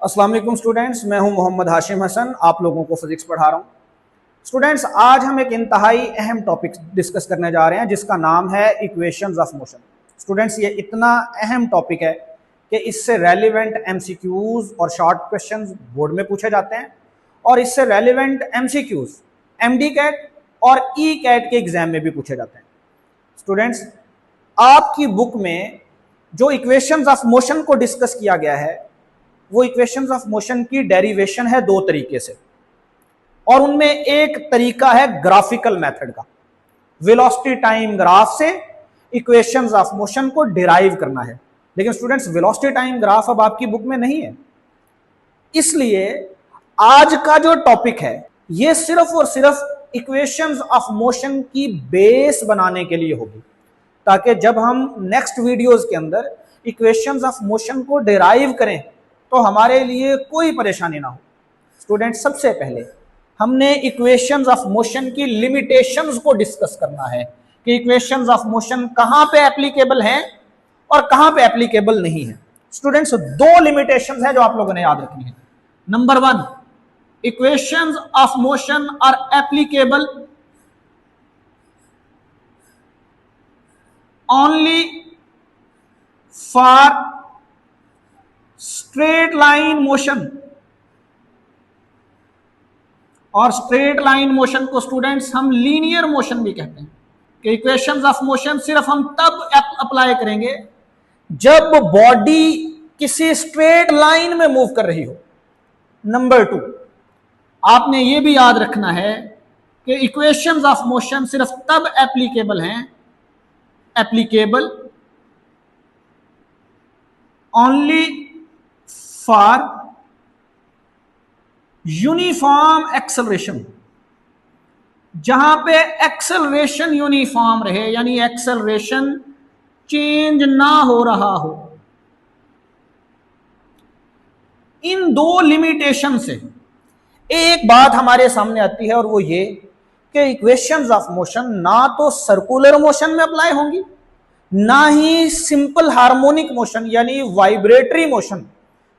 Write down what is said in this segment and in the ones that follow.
अस्सलाम वालेकुम स्टूडेंट्स, मैं हूं मोहम्मद हाशिम हसन, आप लोगों को फिजिक्स पढ़ा रहा हूं। स्टूडेंट्स, आज हम एक इंतहाई अहम टॉपिक डिस्कस करने जा रहे हैं जिसका नाम है इक्वेशंस ऑफ मोशन। स्टूडेंट्स, ये इतना अहम टॉपिक है कि इससे रेलिवेंट एमसीक्यूज और शॉर्ट क्वेश्चंस बोर्ड में पूछे जाते हैं और इससे रेलिवेंट एमसीक्यूज एमडी कैट और ई कैट के एग्जाम में भी पूछे जाते हैं। स्टूडेंट्स, आपकी बुक में जो इक्वेशंस ऑफ मोशन को डिस्कस किया गया है वो इक्वेशंस ऑफ मोशन की डेरिवेशन है दो तरीके से, और उनमें एक तरीका है ग्राफिकल मेथड का। वेलोसिटी टाइम ग्राफ से इक्वेशंस ऑफ मोशन को डिराइव करना है, लेकिन स्टूडेंट्स वेलोसिटी टाइम ग्राफ अब आपकी बुक में नहीं है। इसलिए आज का जो टॉपिक है ये सिर्फ और सिर्फ इक्वेशंस ऑफ मोशन की बेस बनाने के लिए होगी, ताकि जब हम नेक्स्ट वीडियोस के अंदर इक्वेशंस ऑफ मोशन को डिराइव करें तो हमारे लिए कोई परेशानी ना हो। स्टूडेंट, सबसे पहले हमने इक्वेशंस ऑफ मोशन की लिमिटेशंस को डिस्कस करना है कि इक्वेशंस ऑफ मोशन कहां पे एप्लीकेबल हैं और कहां पे एप्लीकेबल नहीं है। स्टूडेंट्स, दो लिमिटेशंस है जो आप लोगों ने याद रखनी है। Number one, equations of motion are applicable only for straight line motion, और स्ट्रेट लाइन मोशन को स्टूडेंट्स हम लीनियर मोशन भी कहते हैं कि इक्वेशंस ऑफ मोशन सिर्फ हम तब अप्लाई करेंगे जब बॉडी किसी स्ट्रेट लाइन में मूव कर रही हो। नंबर टू, आपने यह भी याद रखना है कि इक्वेशंस ऑफ मोशन सिर्फ तब एप्लीकेबल हैं, applicable only for uniform acceleration, जहां पे एक्सेलरेशन यूनिफॉर्म रहे, यानी एक्सेलरेशन चेंज ना हो रहा हो। इन दो लिमिटेशन से एक बात हमारे सामने आती है, और वो ये कि इक्वेशंस ऑफ मोशन ना तो सर्कुलर मोशन में अप्लाई होंगी, ना ही सिंपल हार्मोनिक मोशन यानी वाइब्रेटरी मोशन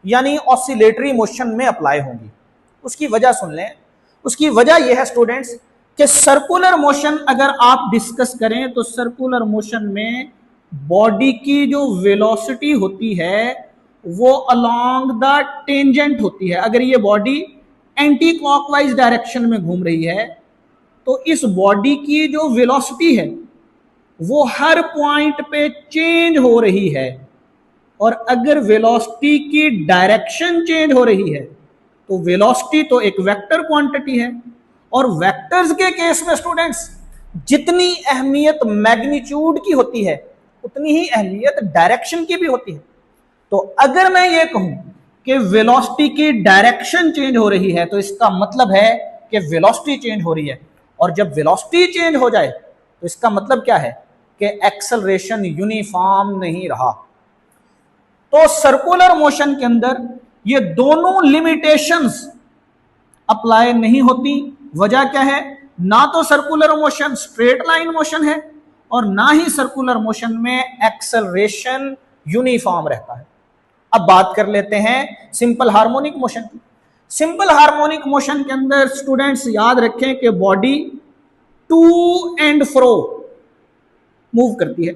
यानी ऑसिलेटरी मोशन में अप्लाई होंगी। उसकी वजह सुन लें। उसकी वजह यह है स्टूडेंट्स कि सर्कुलर मोशन अगर आप डिस्कस करें तो सर्कुलर मोशन में बॉडी की जो वेलोसिटी होती है वो अलोंग द टेंजेंट होती है। अगर ये बॉडी एंटी क्लॉकवाइज डायरेक्शन में घूम रही है तो इस बॉडी की जो वेलोसिटी है वो हर पॉइंट पे चेंज हो रही है, और अगर वेलोसिटी की डायरेक्शन चेंज हो रही है तो वेलोसिटी तो एक वेक्टर क्वांटिटी है, और वेक्टर्स के केस में स्टूडेंट्स जितनी अहमियत मैग्नीट्यूड की होती है उतनी ही अहमियत डायरेक्शन की भी होती है। तो अगर मैं ये कहूं कि वेलोसिटी की डायरेक्शन चेंज हो रही है तो इसका मतलब है कि वेलोसिटी चेंज हो रही है, और जब वेलोसिटी चेंज हो जाए तो इसका मतलब क्या है कि एक्सेलरेशन यूनिफॉर्म नहीं रहा। तो सर्कुलर मोशन के अंदर ये दोनों लिमिटेशंस अप्लाई नहीं होती। वजह क्या है? ना तो circular motion straight line motion है और ना ही सर्कुलर मोशन में एक्सेलरेशन यूनिफॉर्म रहता है। अब बात कर लेते हैं सिंपल हार्मोनिक मोशन की। सिंपल हार्मोनिक मोशन के अंदर स्टूडेंट्स याद रखें कि body to and fro move करती है।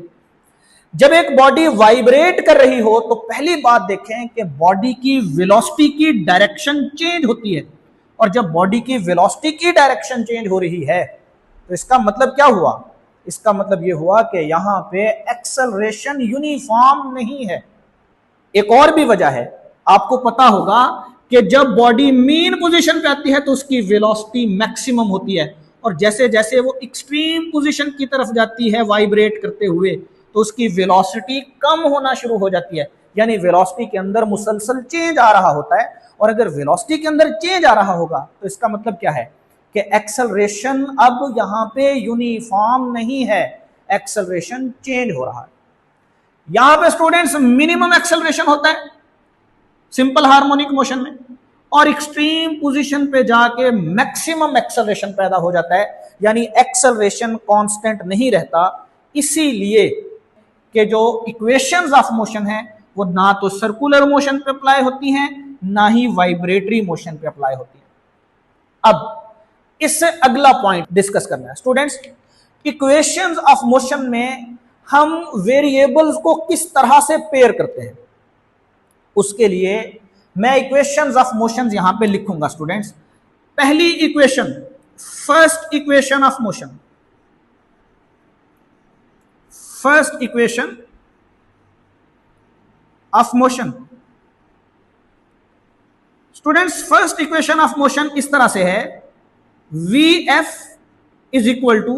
जब एक बॉडी वाइब्रेट कर रही हो तो पहली बात देखें कि बॉडी की वेलोसिटी की डायरेक्शन चेंज होती है, और जब बॉडी की वेलोसिटी की डायरेक्शन चेंज हो रही है तो इसका मतलब क्या हुआ? इसका मतलब यह हुआ कि यहां पे एक्सेलरेशन यूनिफॉर्म नहीं है। एक और भी वजह है, आपको पता होगा कि जब बॉडी मीन पोजीशन पे आती है तो उसकी वेलोसिटी मैक्सिमम होती है, और जैसे जैसे वो एक्सट्रीम पोजीशन की तरफ जाती है वाइब्रेट करते हुए तो उसकी वेलोसिटी कम होना शुरू हो जाती है, यानी वेलोसिटी के अंदर मुसलसल चेंज आ रहा होता है। और अगर वेलोसिटी के अंदर चेंज आ रहा होगा तो इसका मतलब क्या है कि एक्सेलरेशन अब यहां पे यूनिफॉर्म नहीं है, एक्सेलरेशन चेंज हो रहा है। यहां पे स्टूडेंट्स मिनिमम एक्सेलरेशन होता है सिंपल हार्मोनिक मोशन में, और एक्सट्रीम पोजीशन पे जाके मैक्सिमम एक्सेलरेशन पैदा हो जाता है, यानी एक्सेलरेशन कांस्टेंट नहीं रहता। इसीलिए कि जो इक्वेशंस ऑफ मोशन है वो ना तो सर्कुलर मोशन पे अप्लाई होती हैं ना ही वाइब्रेटरी मोशन पे अप्लाई होती है। अब इससे अगला पॉइंट डिस्कस करना है स्टूडेंट्स, इक्वेशंस ऑफ मोशन में हम वेरिएबल्स को किस तरह से पेयर करते हैं। उसके लिए मैं इक्वेशंस ऑफ मोशन यहां पे लिखूंगा स्टूडेंट्स। पहली equation, first equation of motion, first equation of motion students, first equation of motion इस तरह से है, v f is equal to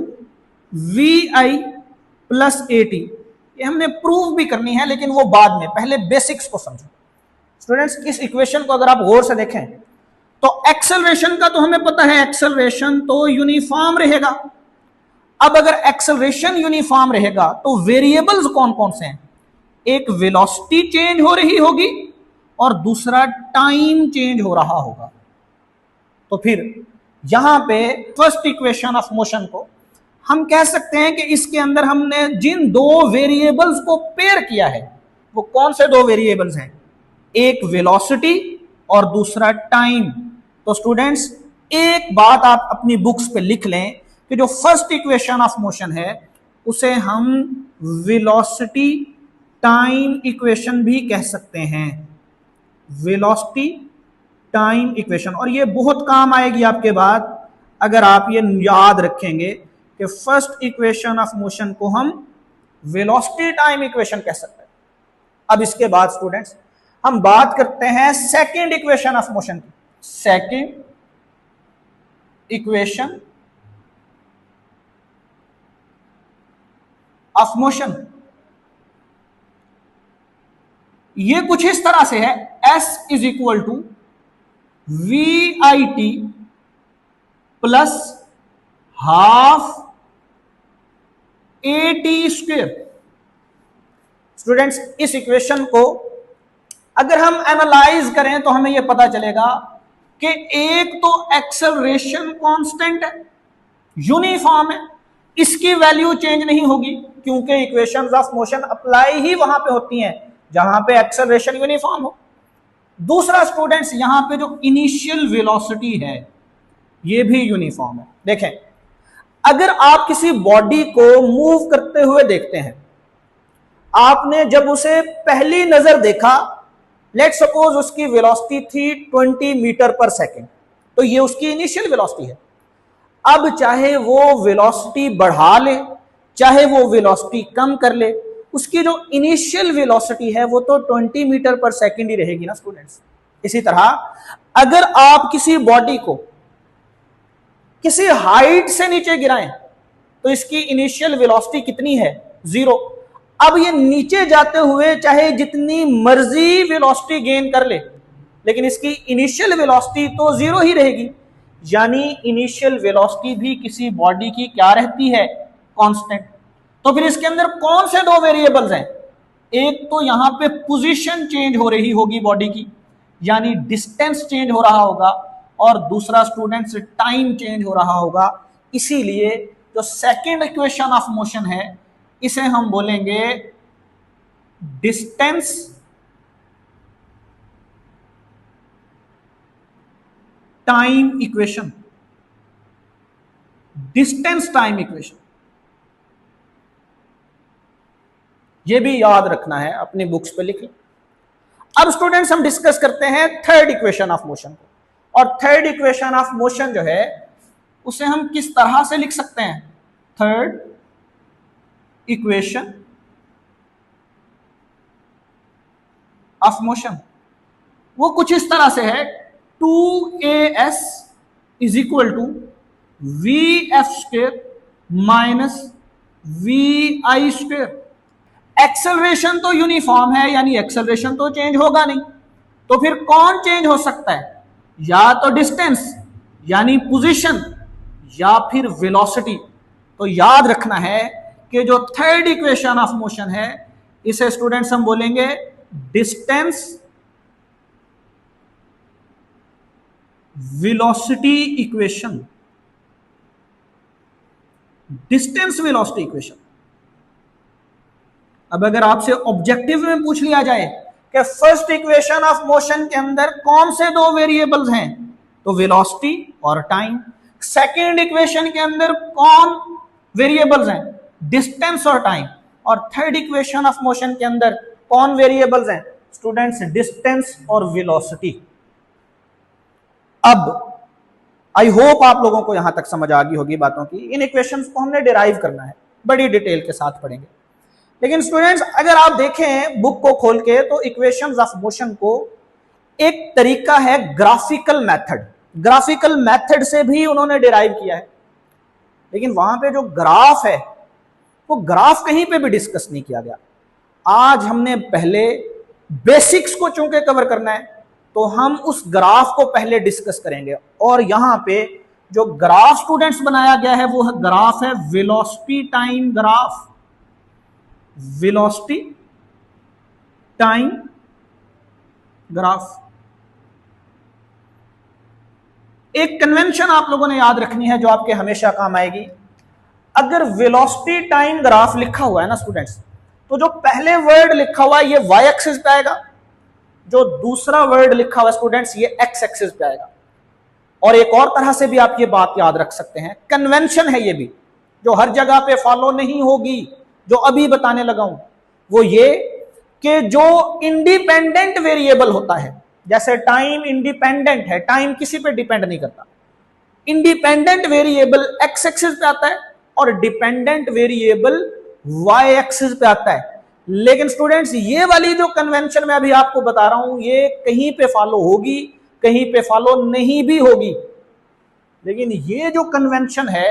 v i plus a t. ये हमने प्रूव भी करनी है लेकिन वो बाद में, पहले बेसिक्स को समझो स्टूडेंट्स। इस इक्वेशन को अगर आप गौर से देखें तो एक्सेलरेशन का तो हमें पता है, एक्सेलरेशन तो यूनिफॉर्म रहेगा। अब अगर एक्सेलरेशन यूनिफॉर्म रहेगा तो वेरिएबल्स कौन कौन से हैं? एक वेलोसिटी चेंज हो रही होगी और दूसरा टाइम चेंज हो रहा होगा। तो फिर यहां पे फर्स्ट इक्वेशन ऑफ मोशन को हम कह सकते हैं कि इसके अंदर हमने जिन दो वेरिएबल्स को पेयर किया है वो कौन से दो वेरिएबल्स हैं? एक वेलोसिटी और दूसरा टाइम। तो स्टूडेंट्स एक बात आप अपनी बुक्स पे लिख लें कि जो फर्स्ट इक्वेशन ऑफ मोशन है उसे हम वेलोसिटी टाइम इक्वेशन भी कह सकते हैं, वेलोसिटी टाइम इक्वेशन। और ये बहुत काम आएगी आपके बाद अगर आप ये याद रखेंगे कि फर्स्ट इक्वेशन ऑफ मोशन को हम वेलोसिटी टाइम इक्वेशन कह सकते हैं। अब इसके बाद स्टूडेंट्स हम बात करते हैं सेकंड इक्वेशन ऑफ मोशन की। सेकंड इक्वेशन ऑफ मोशन ये कुछ इस तरह से है, S is equal to v i t plus half a t square. Students इस इक्वेशन को अगर हम एनालाइज करें तो हमें यह पता चलेगा कि एक तो एक्सेलरेशन कांस्टेंट है, यूनिफॉर्म है, इसकी वैल्यू चेंज नहीं होगी क्योंकि इक्वेशंस ऑफ मोशन अप्लाई ही वहां पे होती हैं जहां पे एक्सेलरेशन यूनिफॉर्म हो। दूसरा स्टूडेंट्स यहां पे जो इनिशियल वेलोसिटी है ये भी यूनिफॉर्म है। देखें अगर आप किसी बॉडी को मूव करते हुए देखते हैं, आपने जब उसे पहली नजर देखा, लेट सपोज उसकी वेलोसिटी थी 20 मीटर पर सेकेंड, तो ये उसकी इनिशियल वेलोसिटी है। अब चाहे वो वेलोसिटी बढ़ा ले चाहे वो वेलोसिटी कम कर ले, उसकी जो इनिशियल वेलोसिटी है वो तो 20 मीटर पर सेकेंड ही रहेगी ना स्टूडेंट्स। इसी तरह अगर आप किसी बॉडी को किसी हाइट से नीचे गिराएं तो इसकी इनिशियल वेलोसिटी कितनी है? 0। अब ये नीचे जाते हुए चाहे जितनी मर्जी वेलोसिटी गेन कर ले लेकिन इसकी इनिशियल वेलोसिटी तो 0 ही रहेगी। यानी इनिशियल वेलोसिटी भी किसी बॉडी की क्या रहती है? कांस्टेंट। तो फिर इसके अंदर कौन से दो वेरिएबल्स हैं? एक तो यहां पे पोजीशन चेंज हो रही होगी बॉडी की, यानी डिस्टेंस चेंज हो रहा होगा, और दूसरा स्टूडेंट्स टाइम चेंज हो रहा होगा। इसीलिए जो सेकंड इक्वेशन ऑफ मोशन है इसे हम बोलेंगे distance time equation, distance time equation. यह भी याद रखना है, अपनी बुक्स पे लिख लें। अब स्टूडेंट्स हम डिस्कस करते हैं थर्ड इक्वेशन ऑफ मोशन को, और थर्ड इक्वेशन ऑफ मोशन जो है उसे हम किस तरह से लिख सकते हैं? थर्ड इक्वेशन ऑफ मोशन वो कुछ इस तरह से है, 2as is equal to v f square minus v i square. Acceleration तो यूनिफॉर्म है यानी एक्सेलरेशन तो चेंज होगा नहीं, तो फिर कौन चेंज हो सकता है? या तो डिस्टेंस यानी पोजीशन या फिर वेलोसिटी। तो याद रखना है कि जो थर्ड इक्वेशन ऑफ मोशन है इसे स्टूडेंट्स हम बोलेंगे distance velocity equation, distance velocity equation. अब अगर आपसे ऑब्जेक्टिव में पूछ लिया जाए कि फर्स्ट इक्वेशन ऑफ मोशन के अंदर कौन से दो वेरिएबल्स हैं, तो वेलोसिटी और टाइम। सेकेंड इक्वेशन के अंदर कौन वेरिएबल्स हैं, डिस्टेंस और टाइम। और थर्ड इक्वेशन ऑफ मोशन के अंदर कौन वेरिएबल्स हैं स्टूडेंट्स, डिस्टेंस और वेलोसिटी। अब आई होप आप लोगों को यहां तक समझ आ गई होगी बातों की। इन इक्वेशंस को हमने डिराइव करना है, बड़ी डिटेल के साथ पढ़ेंगे। लेकिन स्टूडेंट्स अगर आप देखें बुक को खोल के तो इक्वेशंस ऑफ मोशन को एक तरीका है ग्राफिकल मेथड, ग्राफिकल मेथड से भी उन्होंने डिराइव किया है। लेकिन वहां पे जो ग्राफ है वो ग्राफ कहीं पे भी डिस्कस नहीं किया गया। आज हमने पहले बेसिक्स को चूंकि कवर करना है तो हम उस ग्राफ को पहले डिस्कस करेंगे। और यहां पे जो ग्राफ स्टूडेंट्स बनाया गया है वो ग्राफ है velocity time graph, velocity time graph. एक कन्वेंशन आप लोगों ने याद रखनी है जो आपके हमेशा काम आएगी। अगर वेलोसिटी टाइम ग्राफ लिखा हुआ है ना स्टूडेंट्स, तो जो पहले वर्ड लिखा हुआ है ये वाई एक्सिस पे आएगा, जो दूसरा वर्ड लिखा हुआ स्टूडेंट्स ये एक्स एक्सिस पे आएगा। और एक और तरह से भी आप ये बात याद रख सकते हैं, कन्वेंशन है ये भी जो हर जगह पे फॉलो नहीं होगी, जो अभी बताने लगा हूं, वो ये कि जो इंडिपेंडेंट वेरिएबल होता है, जैसे टाइम इंडिपेंडेंट है, टाइम किसी पे डिपेंड नहीं करता, इंडिपेंडेंट वेरिएबल एक्स एक्सिस पे आता है और डिपेंडेंट वेरिएबल वाई एक्सिस पे आता है। लेकिन स्टूडेंट्स ये वाली जो कन्वेंशन मैं अभी आपको बता रहा हूं ये कहीं पे फॉलो होगी, कहीं पे फॉलो नहीं भी होगी। लेकिन ये जो कन्वेंशन है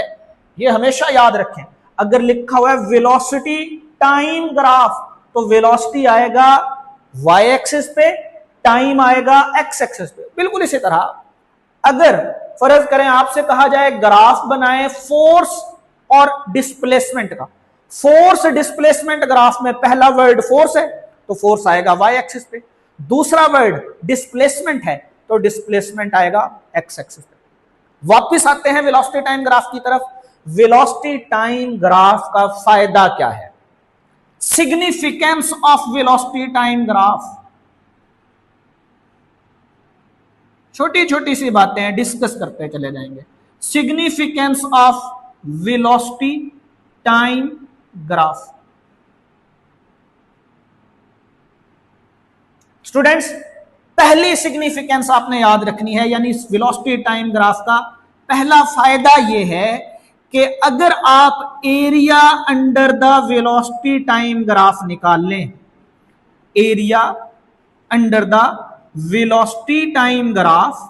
ये हमेशा याद रखें। अगर लिखा हुआ है वेलोसिटी टाइम ग्राफ तो वेलोसिटी आएगा वाई एक्सिस पे, टाइम आएगा एक्स एक्सिस पे। बिल्कुल इसी तरह अगर फर्ज करें आपसे कहा जाए ग्राफ बनाएं फोर्स और डिस्प्लेसमेंट का, फोर्स डिस्प्लेसमेंट ग्राफ में पहला वर्ड फोर्स है तो फोर्स आएगा वाई एक्सिस पे, दूसरा वर्ड डिस्प्लेसमेंट है तो डिस्प्लेसमेंट आएगा एक्स एक्सिस पे। वापस आते हैं वेलोसिटी टाइम ग्राफ की तरफ। वेलोसिटी टाइम ग्राफ का फायदा क्या है, significance of velocity time graph. छोटी छोटी सी बातें डिस्कस करते चले जाएंगे। Significance of velocity time graph. Students पहली सिग्निफिकेंस आपने याद रखनी है, यानी वेलोसिटी टाइम ग्राफ का पहला फायदा यह है कि अगर आप area under the velocity time graph निकाल लें, area under the velocity time graph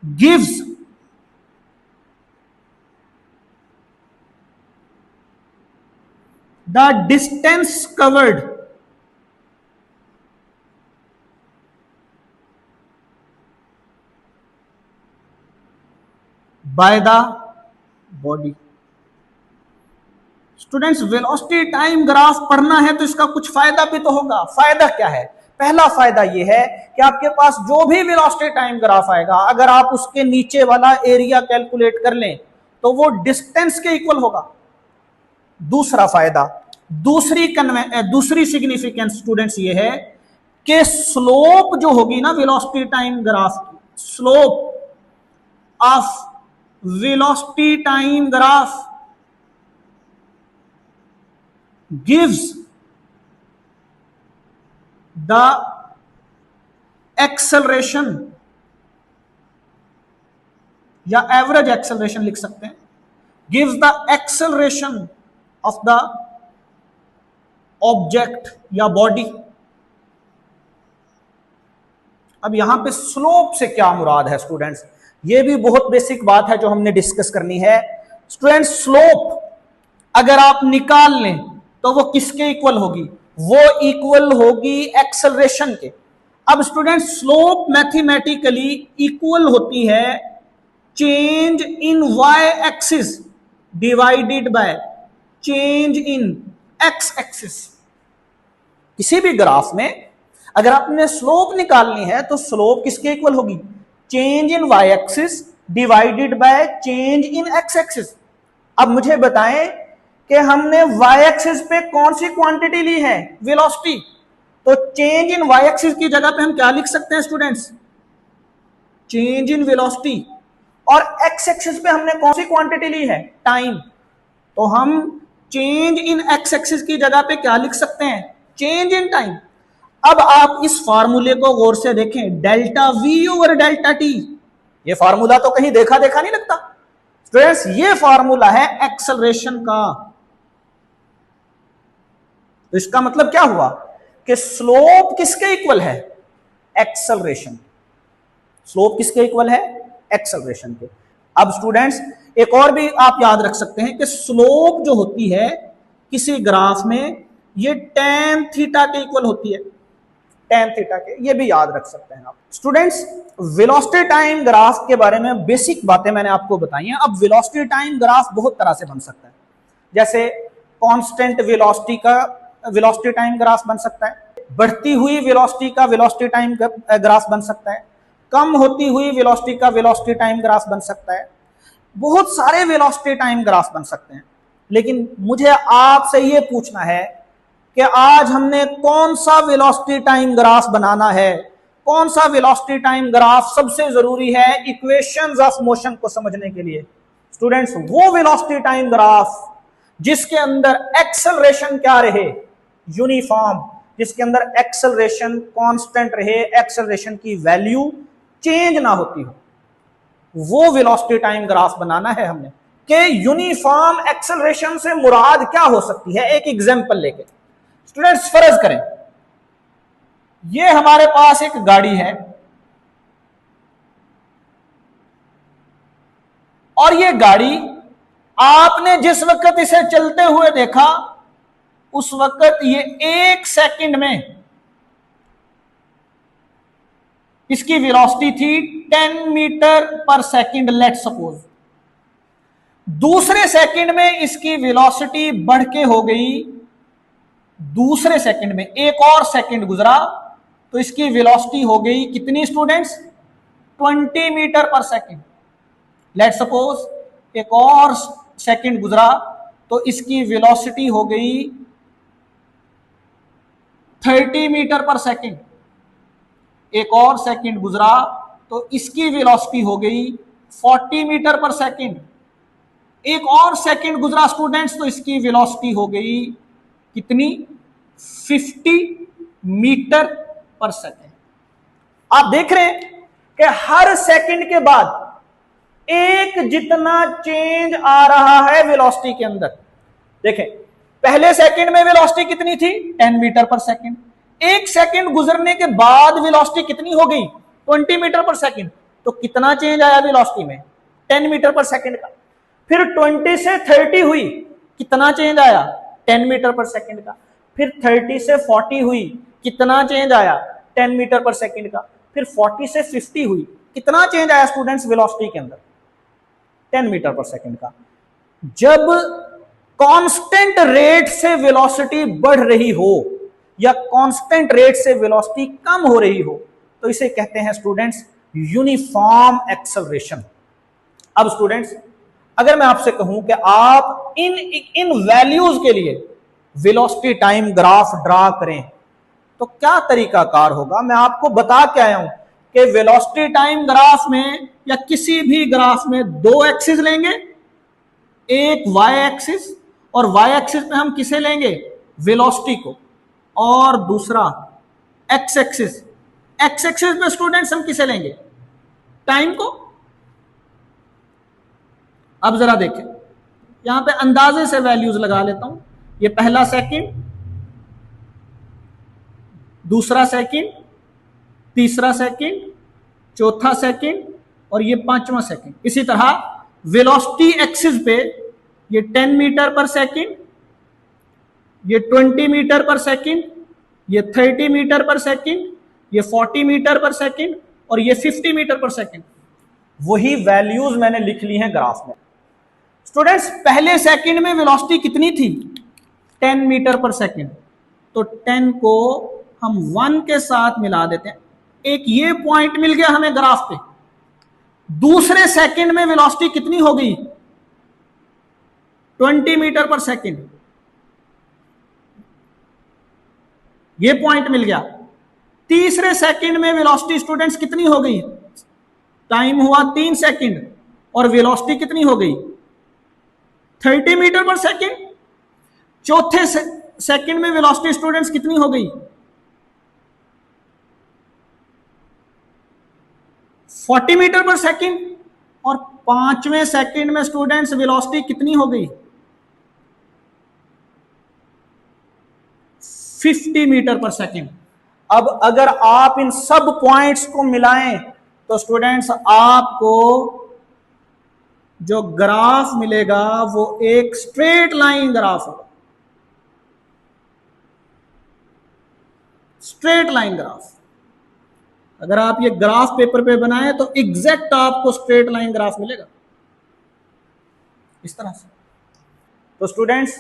gives the distance covered by the body। Students velocity time graph पढ़ना है तो इसका कुछ फायदा भी तो होगा। फायदा क्या है, पहला फायदा यह है कि आपके पास जो भी वेलोसिटी टाइम ग्राफ आएगा अगर आप उसके नीचे वाला एरिया कैलकुलेट कर लें तो वो डिस्टेंस के इक्वल होगा। दूसरा फायदा, दूसरी सिग्निफिकेंस स्टूडेंट्स ये है कि स्लोप जो होगी ना वेलोसिटी टाइम ग्राफ की, slope of velocity time graph gives the acceleration या एवरेज एक्सेलरेशन लिख सकते हैं, gives the acceleration of the object या बॉडी। अब यहां पे स्लोप से क्या मुराद है स्टूडेंट्स, ये भी बहुत बेसिक बात है जो हमने डिस्कस करनी है। स्टूडेंट्स स्लोप अगर आप निकाल लें तो वो किसके इक्वल होगी, वो इक्वल होगी एक्सेलरेशन के। अब स्टूडेंट्स स्लोप मैथमेटिकली इक्वल होती है change in y axis divided by change in x axis. किसी भी ग्राफ में अगर आपने स्लोप निकालनी है तो स्लोप किसके इक्वल होगी, change in y axis divided by change in x axis. अब मुझे बताएं कि हमने वाई एक्सिस पे कौन सी क्वांटिटी ली है, वेलोसिटी। तो चेंज इन वाई एक्सिस की जगह पे हम क्या लिख सकते हैं स्टूडेंट्स, चेंज इन वेलोसिटी। और एक्स एक्सिस पे हमने कौन सी क्वांटिटी ली है, टाइम। तो हम चेंज इन एक्स एक्सिस की जगह पे क्या लिख सकते हैं, चेंज इन टाइम। अब आप इस फार्मूले को गौर से देखें, delta we over delta T. ये फार्मूला तो कहीं देखा देखा नहीं लगता स्टूडेंट्स, ये फार्मूला है एक्सेलरेशन का। तो इसका मतलब क्या हुआ कि स्लोप किसके इक्वल है, एक्सेलरेशन। स्लोप किसके इक्वल है, एक्सेलरेशन के। अब स्टूडेंट्स एक और भी आप याद रख सकते हैं कि स्लोप जो होती है किसी ग्राफ में, ये tan थीटा के इक्वल होती है, tan थीटा के, ये भी याद रख सकते हैं आप। स्टूडेंट्स वेलोसिटी टाइम ग्राफ के बारे में बेसिक बातें मैंने आपको बताई हैं। अब वेलोसिटी टाइम ग्राफ बहुत तरह से बन सकता है, जैसे कांस्टेंट वेलोसिटी का वेलोसिटी टाइम ग्राफ बन सकता है, बढ़ती हुई वेलोसिटी का वेलोसिटी टाइम ग्राफ बन सकता है, कम होती हुई वेलोसिटी का वेलोसिटी टाइम ग्राफ बन सकता है, बहुत सारे वेलोसिटी टाइम ग्राफ बन सकते हैं। लेकिन मुझे आपसे यह पूछना है कि आज हमने कौन सा वेलोसिटी टाइम ग्राफ बनाना है, कौन सा वेलोसिटी टाइम ग्राफ सबसे जरूरी है इक्वेशंस ऑफ मोशन को समझने के लिए। स्टूडेंट्स वो वेलोसिटी टाइम ग्राफ जिसके अंदर एक्सेलरेशन क्या रहे, यूनिफॉर्म, जिसके अंदर एक्सेलरेशन कांस्टेंट रहे, एक्सेलरेशन की वैल्यू चेंज ना होती हो, वो वेलोसिटी टाइम ग्राफ बनाना है हमने। कि यूनिफॉर्म एक्सेलरेशन से मुराद क्या हो सकती है, एक एग्जांपल लेके। स्टूडेंट्स फर्ज करें ये हमारे पास एक गाड़ी है और ये गाड़ी आपने जिस वक्त इसे चलते हुए देखा उस वक्त ये 1 सेकंड में इसकी वेलोसिटी थी 10 मीटर पर सेकंड, लेट सपोज। दूसरे सेकंड में इसकी वेलोसिटी बढ़ के हो गई, दूसरे सेकंड में एक और सेकंड गुजरा तो इसकी वेलोसिटी हो गई कितनी स्टूडेंट्स, 20 मीटर पर सेकंड। लेट सपोज एक और सेकंड गुजरा तो इसकी वेलोसिटी हो गई 30 मीटर पर सेकंड। एक और सेकंड गुजरा तो इसकी वेलोसिटी हो गई 40 मीटर पर सेकंड। एक और सेकंड गुजरा स्टूडेंट्स तो इसकी वेलोसिटी हो गई कितनी, 50 मीटर पर सेकंड। आप देख रहे हैं कि हर सेकंड के बाद एक जितना चेंज आ रहा है वेलोसिटी के अंदर। देखें पहले सेकंड में वेलोसिटी कितनी थी, 10 मीटर पर सेकंड। एक सेकंड गुजरने के बाद वेलोसिटी कितनी हो गई, 20 मीटर पर सेकंड। तो कितना चेंज आया वेलोसिटी में, 10 मीटर पर सेकंड का। फिर 20 से 30 हुई, कितना चेंज आया, 10 मीटर पर सेकंड का। फिर 30 से 40 हुई, कितना चेंज आया, 10 मीटर पर सेकंड का। फिर 40 से 50 हुई, कितना चेंज आया स्टूडेंट्स वेलोसिटी के अंदर, 10 मीटर पर सेकंड का। जब कांस्टेंट रेट से वेलोसिटी बढ़ रही हो या कांस्टेंट रेट से वेलोसिटी कम हो रही हो तो इसे कहते हैं स्टूडेंट्स यूनिफॉर्म एक्सेलरेशन। अब स्टूडेंट्स अगर मैं आपसे कहूं कि आप इन वैल्यूज के लिए वेलोसिटी टाइम ग्राफ ड्रा करें तो क्या तरीकाकार होगा, मैं आपको बता के आया हूं कि वेलोसिटी टाइम ग्राफ में या किसी भी ग्राफ में 2 एक्सिस लेंगे, एक वाई एक्सिस, और वाई एक्सिस में हम किसे लेंगे, वेलोसिटी को, और दूसरा एक्स एक्सिस। एक्स एक्सिस में स्टूडेंट्स हम किसे लेंगे, टाइम को। अब जरा देखें यहां पे अंदाजे से वैल्यूज लगा लेता हूं। ये पहला सेकंड, दूसरा सेकंड, तीसरा सेकंड, चौथा सेकंड और ये 5वां सेकंड। इसी तरह वेलोसिटी एक्सिस पे ये 10 मीटर पर सेकंड, ये 20 मीटर पर सेकंड, ये 30 मीटर पर सेकंड, ये 40 मीटर पर सेकंड और ये 50 मीटर पर सेकंड। वही वैल्यूज मैंने लिख ली हैं ग्राफ में। स्टूडेंट्स पहले सेकंड में वेलोसिटी कितनी थी, 10 मीटर पर सेकंड। तो 10 को हम 1 के साथ मिला देते हैं, एक ये पॉइंट मिल गया हमें ग्राफ पे। दूसरे सेकंड में वेलोसिटी कितनी हो गई, 20 मीटर पर सेकंड, ये पॉइंट मिल गया। तीसरे सेकंड में वेलोसिटी स्टूडेंट्स कितनी हो गई? टाइम हुआ 3 सेकंड और वेलोसिटी कितनी हो गई? 30 मीटर पर सेकंड। चौथे सेकंड में वेलोसिटी स्टूडेंट्स कितनी हो गई? 40 मीटर पर सेकंड। और पांचवें सेकंड में स्टूडेंट्स वेलोसिटी कितनी हो गई? 50 मीटर पर सेकंड। अब अगर आप इन सब पॉइंट्स को मिलाएं तो स्टूडेंट्स आपको जो ग्राफ मिलेगा वो एक स्ट्रेट लाइन ग्राफ होगा, स्ट्रेट लाइन ग्राफ। अगर आप ये ग्राफ पेपर पे बनाएं तो एग्जैक्ट आपको स्ट्रेट लाइन ग्राफ मिलेगा इस तरह से। तो स्टूडेंट्स,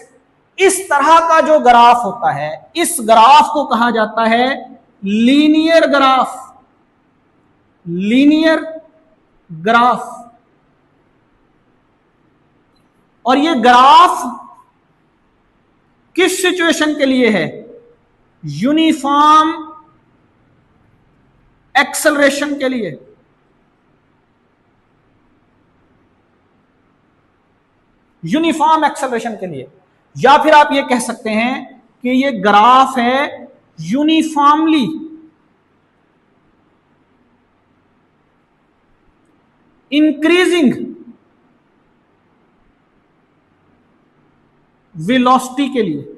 इस तरह का जो ग्राफ होता है, इस ग्राफ को कहा जाता है लीनियर ग्राफ। Linear graph. और ये ग्राफ किस सिचुएशन के लिए है? यूनिफॉर्म एक्सेलरेशन के लिए। यूनिफॉर्म एक्सेलरेशन के लिए, या फिर आप ये कह सकते हैं कि ये ग्राफ है यूनिफॉर्मली इंक्रीजिंग वेलोसिटी के लिए।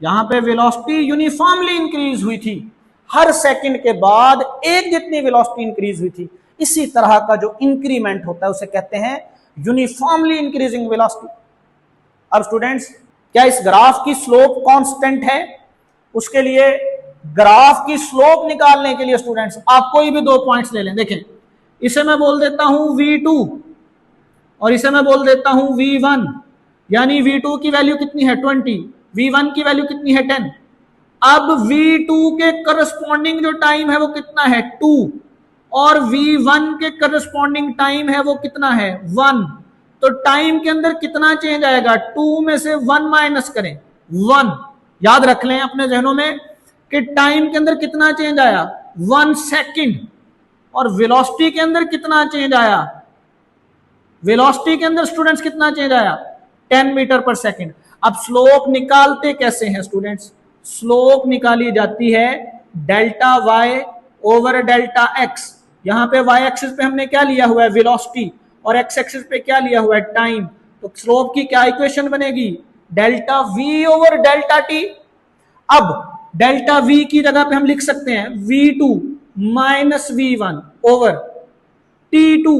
यहां पे वेलोसिटी यूनिफॉर्मली इंक्रीज हुई थी, हर सेकंड के बाद एक जितनी वेलोसिटी इंक्रीज हुई थी। इसी तरह का जो इंक्रीमेंट होता है उसे कहते हैं यूनिफॉर्मली इंक्रीजिंग वेलोसिटी। अब स्टूडेंट्स, क्या इस ग्राफ की स्लोप कांस्टेंट है? उसके लिए ग्राफ की स्लोप निकालने के लिए स्टूडेंट्स आप कोई भी दो पॉइंट्स ले लें। देखें, इसे मैं बोल देता हूं V2 और इसे मैं बोल देता हूं V1। यानी V2 की वैल्यू कितनी है? 20। V1 की वैल्यू कितनी है? 10। अब V2 के करस्पॉन्डिंग जो टाइम है वो कितना है? 2। और V1 के करस्पॉन्डिंग टाइम है वो कितना है? 1। तो टाइम के अंदर कितना चेंज आएगा? 2 में से 1 माइनस करें, 1। याद रख लें अपने जहनों में कि टाइम के अंदर कितना चेंज आया? 1 सेकंड। और वेलोसिटी के अंदर कितना चेंज आया? वेलोसिटी के अंदर स्टूडेंट्स कितना चेंज आया? 10 मीटर पर सेकंड। अब स्लोप निकालते कैसे हैं स्टूडेंट्स? स्लोप निकाली जाती है delta y over delta x. यहां पे वाई एक्सिस पे हमने क्या लिया हुआ है? वेलोसिटी। और एक्स एक्सिस पे क्या लिया हुआ है? टाइम। तो स्लोप की क्या इक्वेशन बनेगी? Delta we over delta T. अब डेल्टा वी की जगह पे हम लिख सकते हैं V2 minus V1 over T2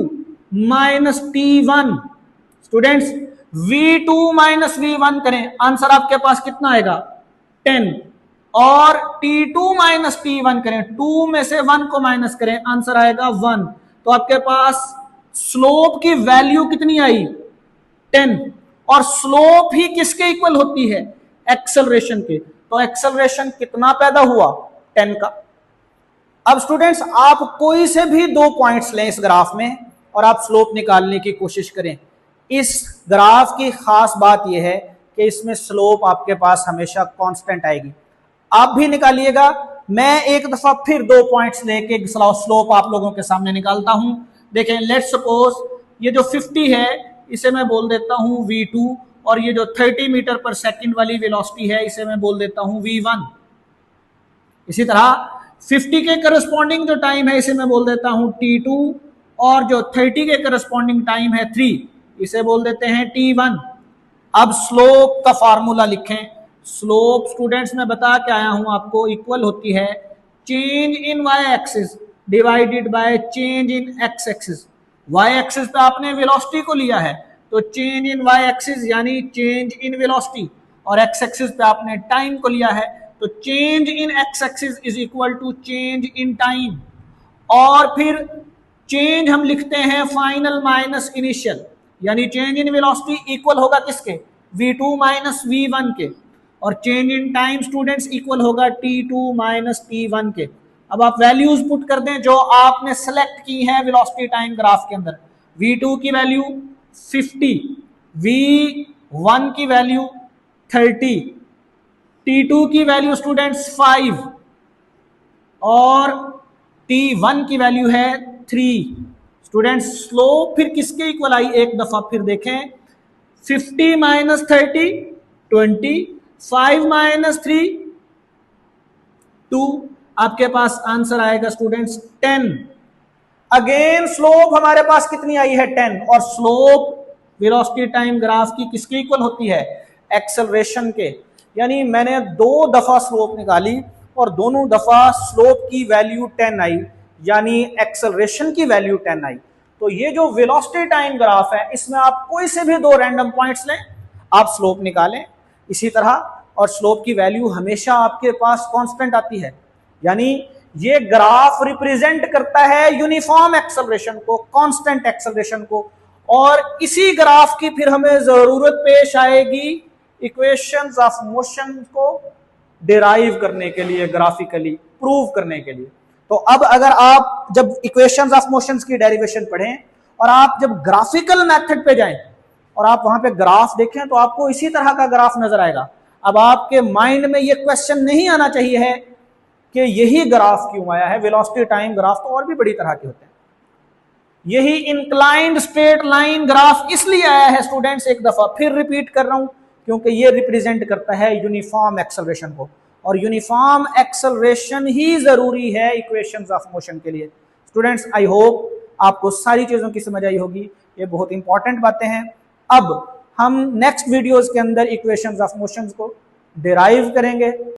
minus T1। Students, V2 minus V1 करें, आंसर आपके पास कितना आएगा? 10। और T2 माइनस T1 करें, 2 में से 1 को माइनस करें, आंसर आएगा 1। तो आपके पास स्लोप की वैल्यू कितनी आई? 10। और स्लोप ही किसके इक्वल होती है? एक्सेलरेशन के। तो एक्सेलरेशन कितना पैदा हुआ? 10 का। अब स्टूडेंट्स, आप कोई से भी दो पॉइंट्स लें इस ग्राफ में और आप स्लोप निकालने की कोशिश करें। इस ग्राफ की खास बात यह है कि इसमें स्लोप आपके पास हमेशा कांस्टेंट आएगी। आप भी निकालिएगा। मैं एक दफा फिर दो पॉइंट्स लेके स्लोप आप लोगों के सामने निकालता हूं। देखें, लेट्स सपोज ये जो 50 है इसे मैं बोल देता हूं V2, और ये जो 30 मीटर पर सेकंड वाली वेलोसिटी है इसे मैं बोल देता हूं V1। इसी तरह 50 के करस्पॉन्डिंग जो टाइम है इसे मैं बोल देता हूं T2, और जो 30 के करस्पॉन्डिंग टाइम है 3, इसे बोल देते हैं T1। अब स्लोप का फार्मूला लिखें। स्लोप स्टूडेंट्स मैं बता के आया हूं आपको, इक्वल होती है change in y axis divided by change in x axis. Y axis पे आपने वेलोसिटी को लिया है तो चेंज इन वाई एक्सिस यानी चेंज इन वेलोसिटी, और एक्स एक्सिस पे आपने टाइम को लिया है तो change in x axis is equal to change in time. और फिर चेंज हम लिखते हैं फाइनल माइनस इनिशियल, यानी चेंज इन वेलोसिटी इक्वल होगा किसके? V2 माइनस V1 के। और change in time students equal होगा T2 माइनस T1 के। अब आप वैल्यूज पुट कर दें जो आपने सेलेक्ट की है वेलोसिटी टाइम ग्राफ के अंदर। V2 की वैल्यू 50, v1 की वैल्यू 30, t2 की वैल्यू स्टूडेंट्स 5 और t1 की वैल्यू है 3। स्टूडेंट्स स्लोप फिर किसके इक्वल आई, एक दफा फिर देखें, 50 माइनस 30 20, 5 माइनस 3 2, आपके पास आंसर आएगा स्टूडेंट्स 10। अगेन स्लोप हमारे पास कितनी आई है 10, और स्लोप वेलोसिटी टाइम ग्राफ की किसके इक्वल होती है, एक्सेलरेशन के। यानी मैंने 2 दफा स्लोप निकाली और दोनों दफा स्लोप की वैल्यू 10 आई, यानी एक्सेलरेशन की वैल्यू 10 आई। तो ये जो वेलोसिटी टाइम ग्राफ है, इसमें आप कोई से भी 2 रैंडम पॉइंट्स लें, आप स्लोप निकालें इसी तरह, और स्लोप की वैल्यू हमेशा आपके पास कांस्टेंट आती है। यानी ये ग्राफ रिप्रेजेंट करता है यूनिफॉर्म एक्सेलरेशन को, कांस्टेंट एक्सेलरेशन को, और इसी ग्राफ की फिर हमें जरूरत पेश आएगी इक्वेशंस ऑफ मोशन को डिराइव करने के लिए, ग्राफिकली प्रूव करने के लिए। तो अब अगर आप जब इक्वेशंस ऑफ मोशंस की डेरिवेशन पढ़ें और आप जब ग्राफिकल मेथड पे जाएं और आप वहां पे ग्राफ देखें, तो आपको इसी तरह का ग्राफ नजर आएगा। अब आपके माइंड में ये क्वेश्चन नहीं आना चाहिए है कि यही ग्राफ क्यों आया है, वेलोसिटी टाइम ग्राफ तो और भी बड़ी तरह के होते हैं। यही इंक्लाइंड स्ट्रेट लाइन ग्राफ इसलिए आया है स्टूडेंट्स, एक दफा फिर रिपीट कर रहा हूं, क्योंकि ये रिप्रेजेंट करता है यूनिफॉर्म एक्सेलरेशन को, और यूनिफॉर्म एक्सेलरेशन ही जरूरी है इक्वेशंस ऑफ मोशन के लिए। स्टूडेंट्स आई होप आपको सारी चीजों की समझ आई होगी, ये बहुत इंपॉर्टेंट बातें हैं। अब हम नेक्स्ट वीडियोस के अंदर इक्वेशंस ऑफ मोशंस को डिराइव करेंगे।